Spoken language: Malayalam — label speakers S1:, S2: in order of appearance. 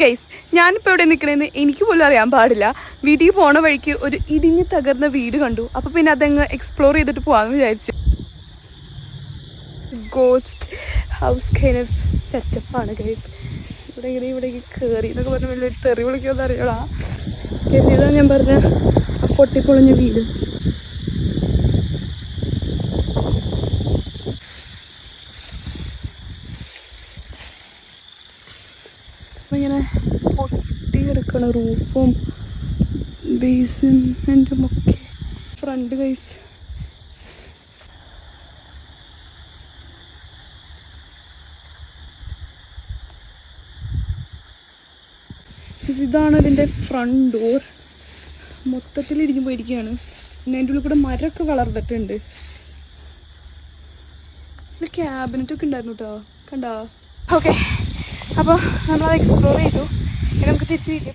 S1: ഗൈസ്, ഞാനിപ്പോൾ ഇവിടെ നിൽക്കണേന്ന് എനിക്ക് പോലും അറിയാൻ പാടില്ല. വീട്ടിൽ പോണ വഴിക്ക് ഒരു ഇടിഞ്ഞ് തകർന്ന വീട് കണ്ടു. അപ്പോൾ പിന്നെ അതങ്ങ് എക്സ്പ്ലോർ ചെയ്തിട്ട് പോകാമെന്ന് വിചാരിച്ചു. ഗോസ്റ്റ് ഹൗസ് കൈൻഡ് ഓഫ് സെറ്റപ്പാണ് ഗൈസ്. ഇവിടെ കയറി എന്നൊക്കെ പറഞ്ഞാൽ വലിയൊരു തെറി വിളിക്കുമെന്ന് അറിയടാ ഗൈസ്. ഇതാ ഞാൻ പറഞ്ഞ പൊട്ടിപ്പൊളിഞ്ഞ വീട്. അപ്പം ഇങ്ങനെ പൊട്ടിയെടുക്കണ റൂഫും ബേസ്മെൻറ്റും ഒക്കെ. ഫ്രണ്ട് ഗൈസ്, ഇതാണ് ഇതിൻ്റെ ഫ്രണ്ട് ഡോർ. മൊത്തത്തിൽ ഇടിഞ്ഞു പോയിരിക്കുകയാണ്. പിന്നെ അതിൻ്റെ ഉള്ളിൽ കൂടെ മരമൊക്കെ വളർന്നിട്ടുണ്ട്. ഇതിൽ ക്യാബിനറ്റൊക്കെ ഉണ്ടായിരുന്നു കേട്ടോ, കണ്ടോ? ഓക്കെ, അപ്പോൾ നമ്മളത് എക്സ്പ്ലോർ ചെയ്തു. ഇനി നമുക്ക് തിരിച്ച്